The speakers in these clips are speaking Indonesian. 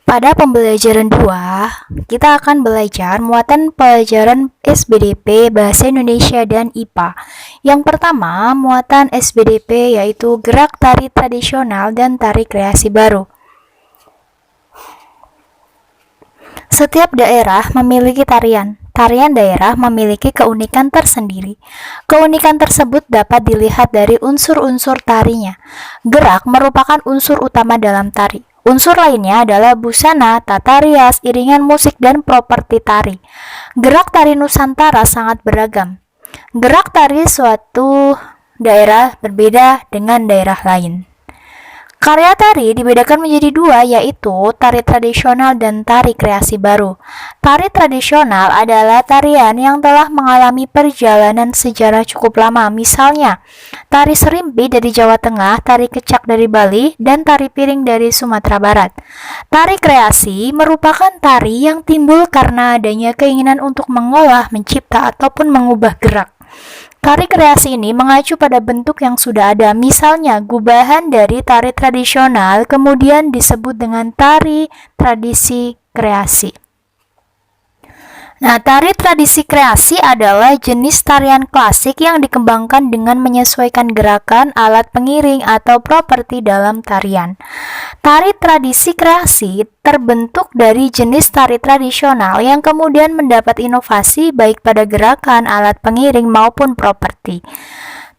Pada pembelajaran 2, kita akan belajar muatan pelajaran SBDP Bahasa Indonesia dan IPA. Yang pertama, muatan SBDP yaitu gerak tari tradisional dan tari kreasi baru. Setiap daerah memiliki tarian. Tarian daerah memiliki keunikan tersendiri. Keunikan tersebut dapat dilihat dari unsur-unsur tarinya. Gerak merupakan unsur utama dalam tari. Unsur lainnya adalah busana, tata rias, iringan musik, dan properti tari. Gerak tari Nusantara sangat beragam. Gerak tari suatu daerah berbeda dengan daerah lain. Karya tari dibedakan menjadi dua, yaitu tari tradisional dan tari kreasi baru. Tari tradisional adalah tarian yang telah mengalami perjalanan sejarah cukup lama, misalnya tari serimpi dari Jawa Tengah, tari kecak dari Bali, dan tari piring dari Sumatera Barat. Tari kreasi merupakan tari yang timbul karena adanya keinginan untuk mengolah, mencipta, ataupun mengubah gerak. Tari kreasi ini mengacu pada bentuk yang sudah ada, misalnya gubahan dari tari tradisional kemudian disebut dengan tari tradisi kreasi. Nah, tari tradisi kreasi adalah jenis tarian klasik yang dikembangkan dengan menyesuaikan gerakan, alat pengiring, atau properti dalam tarian. Tari tradisi kreasi terbentuk dari jenis tari tradisional yang kemudian mendapat inovasi baik pada gerakan, alat pengiring, maupun properti.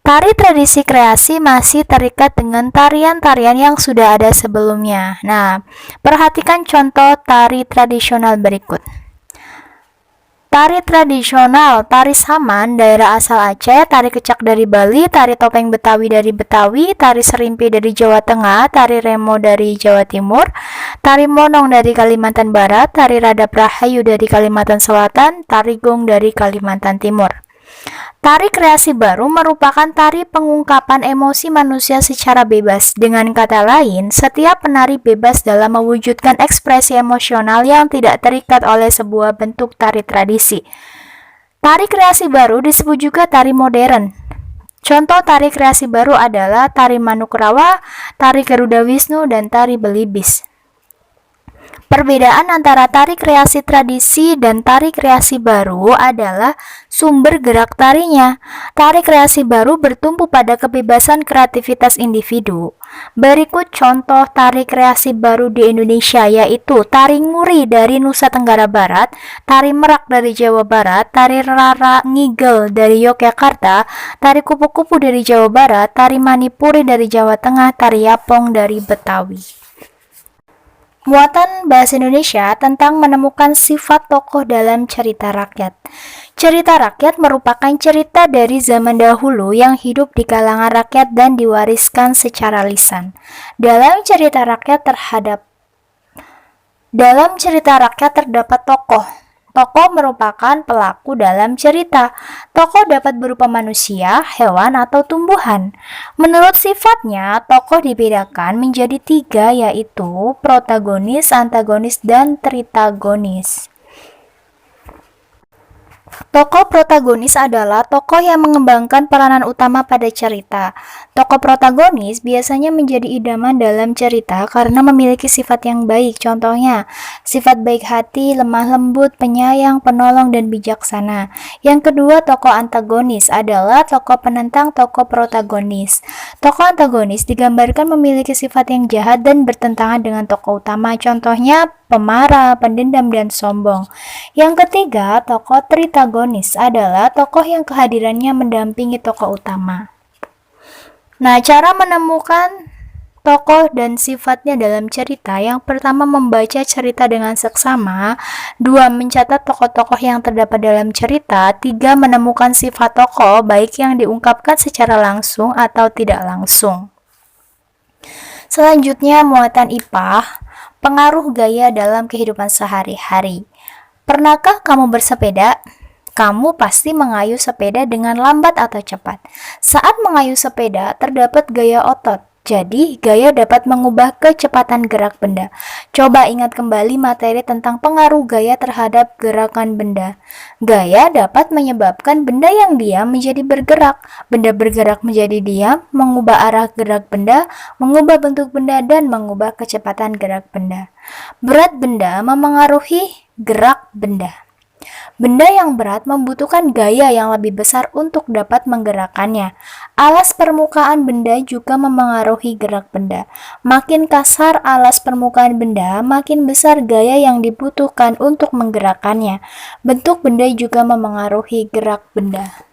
Tari tradisi kreasi masih terikat dengan tarian-tarian yang sudah ada sebelumnya. Nah, perhatikan contoh tari tradisional berikut. Tari tradisional, tari saman, daerah asal Aceh, tari kecak dari Bali, tari topeng Betawi dari Betawi, tari serimpi dari Jawa Tengah, tari remo dari Jawa Timur, tari monong dari Kalimantan Barat, tari radap rahayu dari Kalimantan Selatan, tari gong dari Kalimantan Timur. Tari kreasi baru merupakan tari pengungkapan emosi manusia secara bebas. Dengan kata lain, setiap penari bebas dalam mewujudkan ekspresi emosional yang tidak terikat oleh sebuah bentuk tari tradisi. Tari kreasi baru disebut juga tari modern. Contoh tari kreasi baru adalah tari Manukrawa, tari Garuda Wisnu, dan tari Belibis. Perbedaan antara tari kreasi tradisi dan tari kreasi baru adalah sumber gerak tarinya. Tari kreasi baru bertumpu pada kebebasan kreativitas individu. Berikut contoh tari kreasi baru di Indonesia, yaitu tari nguri dari Nusa Tenggara Barat, tari merak dari Jawa Barat, tari rara ngigel dari Yogyakarta, tari kupu-kupu dari Jawa Barat, tari manipuri dari Jawa Tengah, tari yapong dari Betawi. Muatan bahasa Indonesia tentang menemukan sifat tokoh dalam cerita rakyat. Cerita rakyat merupakan cerita dari zaman dahulu yang hidup di kalangan rakyat dan diwariskan secara lisan. Dalam cerita rakyat terdapat tokoh. Tokoh merupakan pelaku dalam cerita. Tokoh dapat berupa manusia, hewan, atau tumbuhan. Menurut sifatnya, tokoh dibedakan menjadi 3, yaitu protagonis, antagonis, dan tritagonis. Tokoh protagonis adalah tokoh yang mengembangkan peranan utama pada cerita. Tokoh protagonis biasanya menjadi idaman dalam cerita karena memiliki sifat yang baik. Contohnya, sifat baik hati, lemah lembut, penyayang, penolong, dan bijaksana. Yang kedua, tokoh antagonis adalah tokoh penentang tokoh protagonis. Tokoh antagonis digambarkan memiliki sifat yang jahat dan bertentangan dengan tokoh utama. Contohnya, pemarah, pendendam, dan sombong. Yang ketiga, tokoh tritagonis adalah tokoh yang kehadirannya mendampingi tokoh utama. Nah, cara menemukan tokoh dan sifatnya dalam cerita, yang pertama membaca cerita dengan seksama, 2 mencatat tokoh-tokoh yang terdapat dalam cerita, 3 menemukan sifat tokoh baik yang diungkapkan secara langsung atau tidak langsung. Selanjutnya, muatan IPA, pengaruh gaya dalam kehidupan sehari-hari. Pernahkah kamu bersepeda? Kamu pasti mengayuh sepeda dengan lambat atau cepat. Saat mengayuh sepeda, terdapat gaya otot. Jadi, gaya dapat mengubah kecepatan gerak benda. Coba ingat kembali materi tentang pengaruh gaya terhadap gerakan benda. Gaya dapat menyebabkan benda yang diam menjadi bergerak. Benda bergerak menjadi diam, mengubah arah gerak benda, mengubah bentuk benda, dan mengubah kecepatan gerak benda. Berat benda memengaruhi gerak benda. Benda yang berat membutuhkan gaya yang lebih besar untuk dapat menggerakkannya. Alas permukaan benda juga memengaruhi gerak benda. Makin kasar alas permukaan benda, makin besar gaya yang dibutuhkan untuk menggerakkannya. Bentuk benda juga memengaruhi gerak benda.